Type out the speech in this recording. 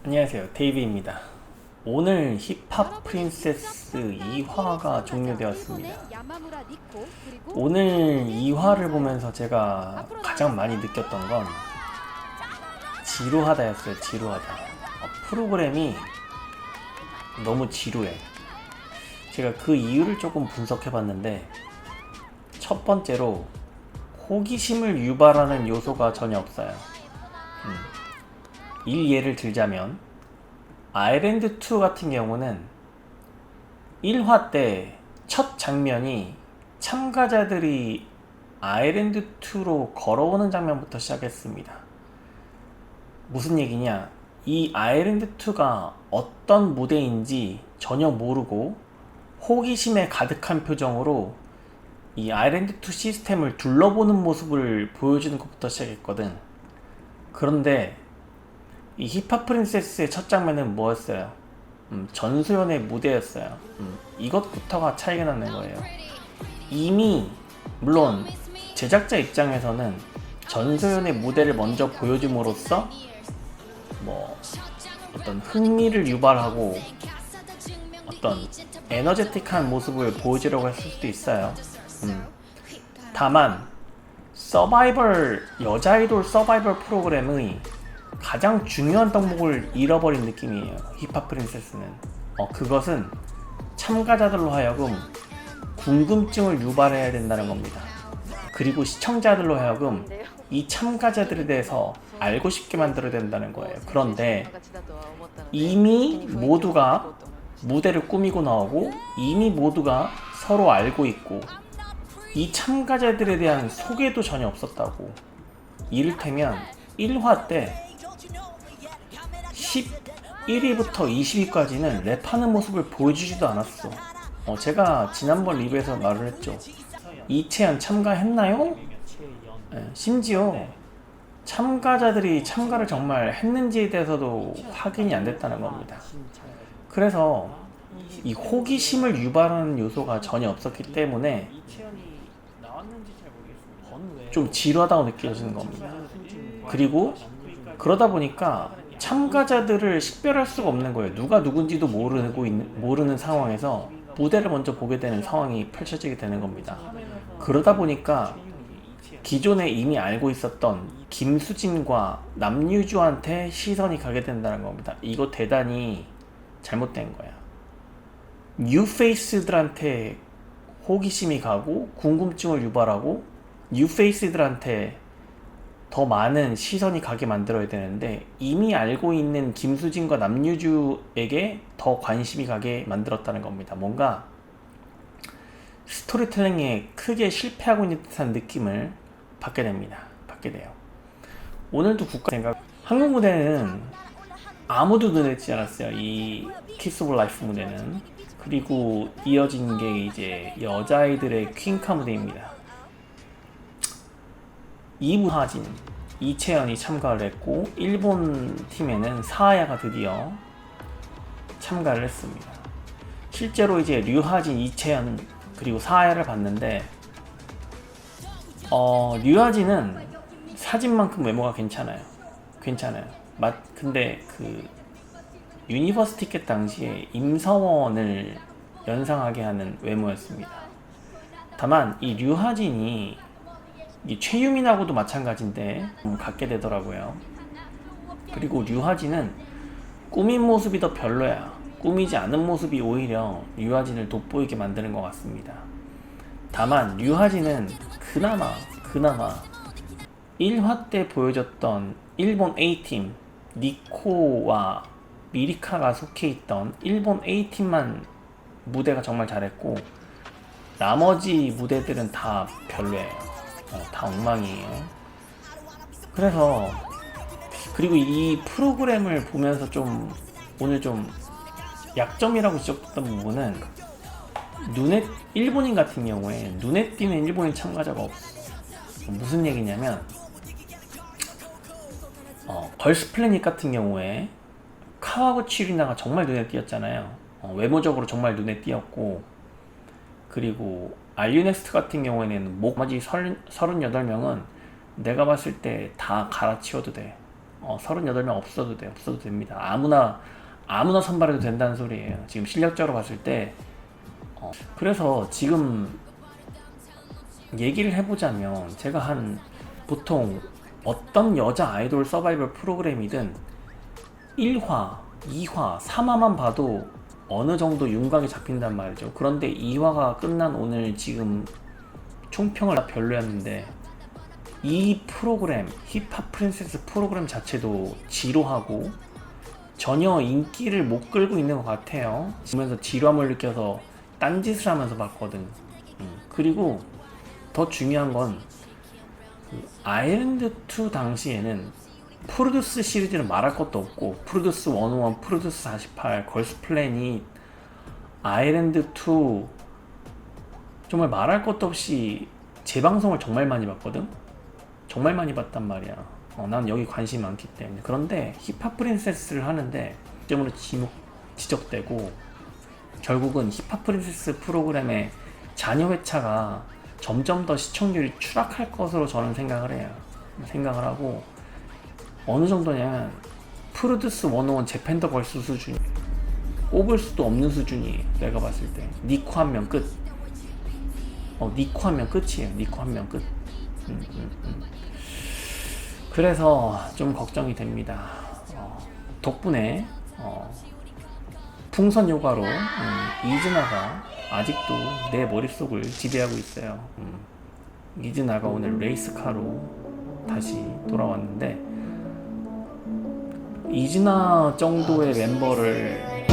안녕하세요, 데이비입니다. 오늘 힙합 프린세스 2화가 종료되었습니다. 오늘 2화를 보면서 제가 가장 많이 느꼈던 건 지루하다였어요. 지루하다. 프로그램이 너무 지루해. 제가 그 이유를 조금 분석해봤는데, 첫 번째로 호기심을 유발하는 요소가 전혀 없어요. 예를 들자면 아일랜드 2 같은 경우는 1화 때 첫 장면이 참가자들이 아일랜드 2로 걸어오는 장면부터 시작했습니다. 무슨 얘기냐? 이 아일랜드 2가 어떤 무대인지 전혀 모르고 호기심에 가득한 표정으로 이 아일랜드 2 시스템을 둘러보는 모습을 보여주는 것부터 시작했거든. 그런데 이 힙합 프린세스의 첫 장면은 뭐였어요? 전소연의 무대였어요. 이것부터가 차이가 나는 거예요. 이미 물론 제작자 입장에서는 전소연의 무대를 먼저 보여줌으로써 뭐 어떤 흥미를 유발하고 어떤 에너제틱한 모습을 보여주려고 했을 수도 있어요. 다만 여자 아이돌 서바이벌 프로그램의 가장 중요한 덕목을 잃어버린 느낌이에요. 힙합 프린세스는. 그것은 참가자들로 하여금 궁금증을 유발해야 된다는 겁니다. 그리고 시청자들로 하여금 이 참가자들에 대해서 알고 싶게 만들어야 된다는 거예요. 그런데 이미 모두가 무대를 꾸미고 나오고 이미 모두가 서로 알고 있고 이 참가자들에 대한 소개도 전혀 없었다고. 이를테면 1화 때 11위부터 20위까지는 랩하는 모습을 보여주지도 않았어. 제가 지난번 리뷰에서 말을 했죠. 이채연 참가했나요? 심지어 참가자들이 참가를 정말 했는지에 대해서도 확인이 안 됐다는 겁니다. 그래서 이 호기심을 유발하는 요소가 전혀 없었기 때문에 좀 지루하다고 느껴지는 겁니다. 그리고 그러다 보니까 참가자들을 식별할 수가 없는 거예요. 누가 누군지도 모르는 상황에서 무대를 먼저 보게 되는 상황이 펼쳐지게 되는 겁니다. 그러다 보니까 기존에 이미 알고 있었던 김수진과 남유주한테 시선이 가게 된다는 겁니다. 이거 대단히 잘못된 거야. 뉴페이스들한테 호기심이 가고 궁금증을 유발하고 뉴페이스들한테 더 많은 시선이 가게 만들어야 되는데 이미 알고 있는 김수진과 남유주에게 더 관심이 가게 만들었다는 겁니다. 뭔가 스토리텔링에 크게 실패하고 있는 듯한 느낌을 받게 돼요. 오늘도 한국 무대는 아무도 눈에 띄지 않았어요. 이 키스 오브 라이프 무대는. 그리고 이어진 게 이제 여자아이들의 퀸카 무대입니다. 이무하진, 이채연이 참가를 했고 일본 팀에는 사아야가 드디어 참가를 했습니다. 실제로 이제 류하진, 이채연 그리고 사아야를 봤는데 류하진은 사진만큼 외모가 괜찮아요. 근데 그 유니버스 티켓 당시에 임서원을 연상하게 하는 외모였습니다. 다만 이 류하진이 이 최유민하고도 마찬가지인데 갖게 되더라고요. 그리고 류하진은 꾸민 모습이 더 별로야. 꾸미지 않은 모습이 오히려 류하진을 돋보이게 만드는 것 같습니다. 다만 류하진은 그나마 1화 때 보여줬던 일본 A팀 니코와 미리카가 속해 있던 일본 A팀만 무대가 정말 잘했고 나머지 무대들은 다 별로예요. 다 엉망이에요. 그리고 이 프로그램을 보면서 오늘 좀 약점이라고 지적했던 부분은 일본인 같은 경우에 눈에 띄는 일본인 참가자가 없어. 무슨 얘기냐면 걸스 플래닛 같은 경우에 카와구치 유리나가 정말 눈에 띄었잖아요. 외모적으로 정말 눈에 띄었고, 그리고 알유넥스트 같은 경우에는 나머지 38명은 내가 봤을 때 다 갈아치워도 돼. 38명 없어도 돼. 없어도 됩니다. 아무나 선발해도 된다는 소리예요. 지금 실력적으로 봤을 때. 그래서 지금 얘기를 해보자면 제가 보통 어떤 여자 아이돌 서바이벌 프로그램이든 1화, 2화, 3화만 봐도 어느 정도 윤곽이 잡힌단 말이죠. 그런데 2화가 끝난 오늘 지금 총평을 다 별로였는데 이 프로그램, 힙합 프린세스 프로그램 자체도 지루하고 전혀 인기를 못 끌고 있는 것 같아요. 보면서 지루함을 느껴서 딴짓을 하면서 봤거든. 그리고 더 중요한 건 아일랜드2 당시에는 프로듀스 시리즈는 말할 것도 없고 프로듀스 101, 프로듀스 48, 걸스 플래닛, 아일랜드2 정말 말할 것도 없이 재방송을 정말 많이 봤거든. 정말 많이 봤단 말이야. 난 여기 관심이 많기 때문에. 그런데 힙합 프린세스를 하는데 점으로 지적되고 결국은 힙합 프린세스 프로그램의 잔여 회차가 점점 더 시청률이 추락할 것으로 저는 생각을 해요. 생각을 하고 어느 정도냐면 프로듀스 101 재팬더 걸스 수준, 꼽을 수도 없는 수준이에요. 내가 봤을 때 니코 한 명 끝. 니코 한 명 끝이에요. 니코 한 명 끝. 그래서 좀 걱정이 됩니다. 덕분에 풍선 요가로 이즈나가 아직도 내 머릿속을 지배하고 있어요. 이즈나가 오늘 레이스카로 다시 돌아왔는데 이즈나 정도의 멤버를